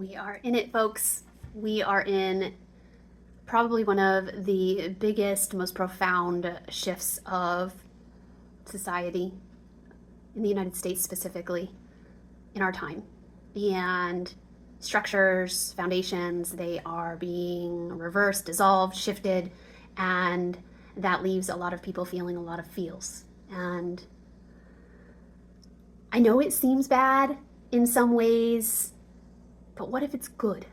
We are in it, folks. We are in probably one of the biggest, most profound shifts of society in the United States, specifically in our time. And structures, foundations, they are being reversed, dissolved, shifted, and that leaves a lot of people feeling a lot of feels. And I know it seems bad in some ways, but what if it's good?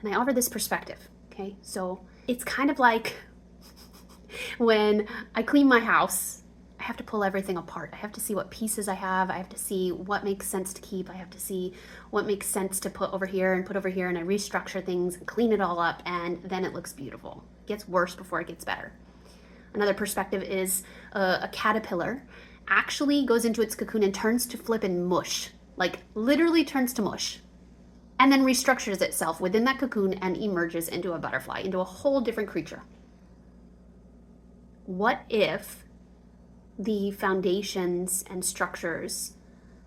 And I offer this perspective, okay? So it's kind of like when I clean my house, I have to pull everything apart. I have to see what pieces I have. I have to see what makes sense to keep. I have to see what makes sense to put over here, and I restructure things and clean it all up, and then it looks beautiful. It gets worse before it gets better. Another perspective is a caterpillar actually goes into its cocoon and turns to flippin' mush, like literally turns to mush, and then restructures itself within that cocoon and emerges into a butterfly, into a whole different creature. What if the foundations and structures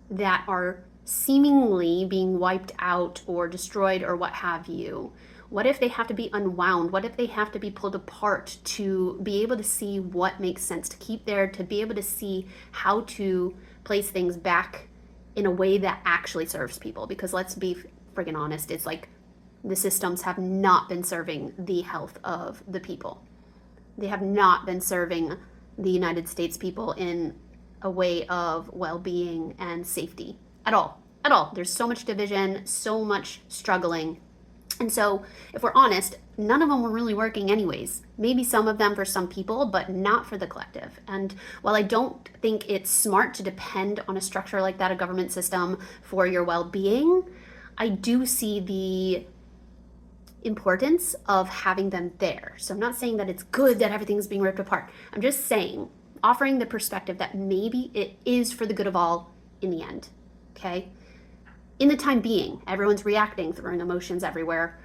that are seemingly being wiped out or destroyed or what have you, what if they have to be unwound? What if they have to be pulled apart to be able to see what makes sense to keep there, to be able to see how to place things back in a way that actually serves people? Because let's be friggin' honest, it's like the systems have not been serving the health of the people. They have not been serving the United States people in a way of well-being and safety at all. At all. There's so much division, so much struggling. And so, if we're honest, none of them were really working anyways. Maybe some of them for some people, but not for the collective. And while I don't think it's smart to depend on a structure like that, a government system, for your well-being, I do see the importance of having them there. So I'm not saying that it's good that everything's being ripped apart. I'm just saying, offering the perspective that maybe it is for the good of all in the end, okay? In the time being, everyone's reacting, throwing emotions everywhere.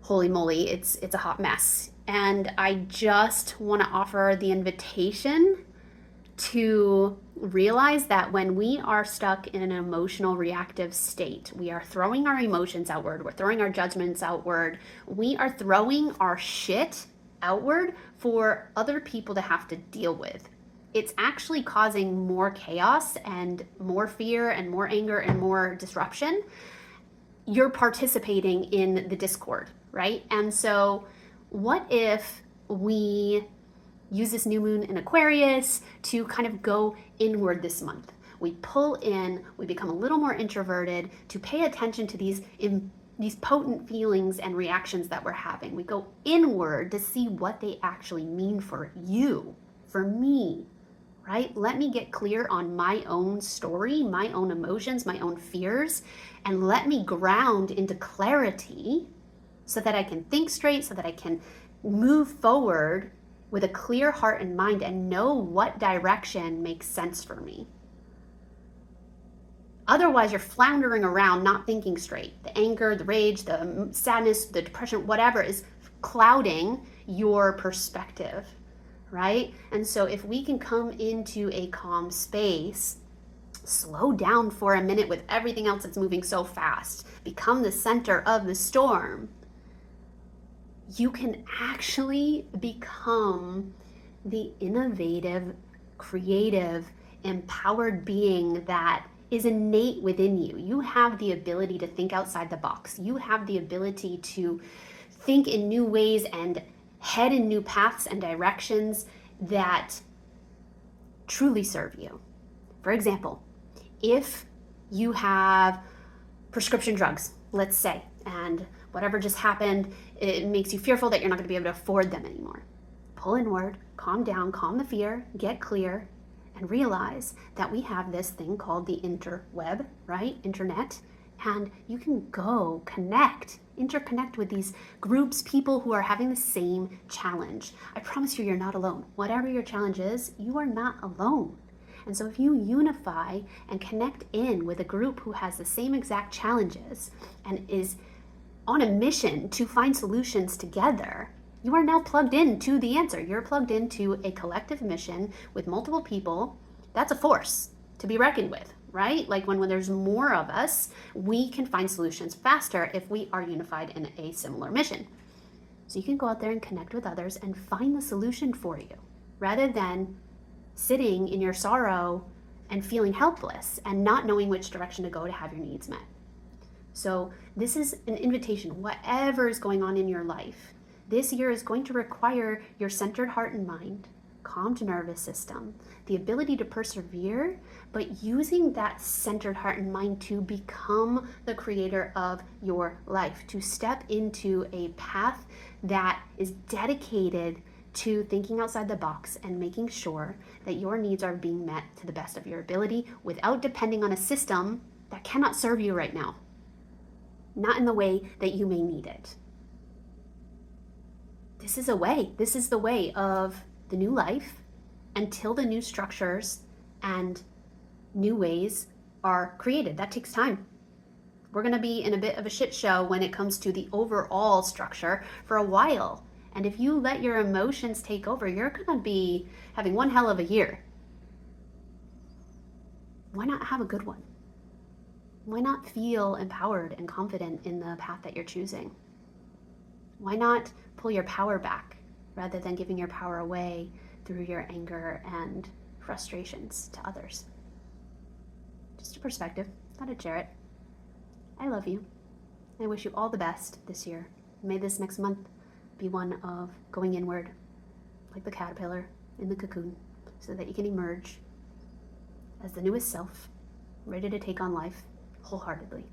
Holy moly, it's a hot mess. And I just want to offer the invitation to realize that when we are stuck in an emotional reactive state, we are throwing our emotions outward, we're throwing our judgments outward, we are throwing our shit outward for other people to have to deal with. It's actually causing more chaos and more fear and more anger and more disruption. You're participating in the discord, right? And so what if we use this new moon in Aquarius to kind of go inward this month? We pull in, we become a little more introverted to pay attention to these potent feelings and reactions that we're having. We go inward to see what they actually mean for you, for me, right? Let me get clear on my own story, my own emotions, my own fears, and let me ground into clarity so that I can think straight, so that I can move forward with a clear heart and mind and know what direction makes sense for me. Otherwise, you're floundering around, not thinking straight. The anger, the rage, the sadness, the depression, whatever is clouding your perspective, right? And so if we can come into a calm space, slow down for a minute with everything else that's moving so fast, become the center of the storm, you can actually become the innovative, creative, empowered being that is innate within you. You have the ability to think outside the box. You have the ability to think in new ways and head in new paths and directions that truly serve you. For example, if you have prescription drugs, let's say, and whatever just happened, it makes you fearful that you're not going to be able to afford them anymore. Pull inward, calm down, calm the fear, get clear, and realize that we have this thing called the interweb, right? Internet. And you can go interconnect with these groups, people who are having the same challenge. I promise you're not alone. Whatever your challenge is, you are not alone. And so if you unify and connect in with a group who has the same exact challenges and is on a mission to find solutions together, you are now plugged into the answer. You're plugged into a collective mission with multiple people. That's a force to be reckoned with, right? Like when there's more of us, we can find solutions faster if we are unified in a similar mission. So you can go out there and connect with others and find the solution for you rather than sitting in your sorrow and feeling helpless and not knowing which direction to go to have your needs met. So this is an invitation, whatever is going on in your life. This year is going to require your centered heart and mind, calmed nervous system, the ability to persevere, but using that centered heart and mind to become the creator of your life, to step into a path that is dedicated to thinking outside the box and making sure that your needs are being met to the best of your ability without depending on a system that cannot serve you right now, not in the way that you may need it. This is the way of the new life until the new structures and new ways are created. That takes time. We're going to be in a bit of a shit show when it comes to the overall structure for a while. And if you let your emotions take over, you're going to be having one hell of a year. Why not have a good one? Why not feel empowered and confident in the path that you're choosing? Why not pull your power back rather than giving your power away through your anger and frustrations to others? Just a perspective. Thought I'd share it. I love you. I wish you all the best this year. May this next month be one of going inward, like the caterpillar in the cocoon, so that you can emerge as the newest self, ready to take on life wholeheartedly.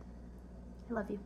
I love you.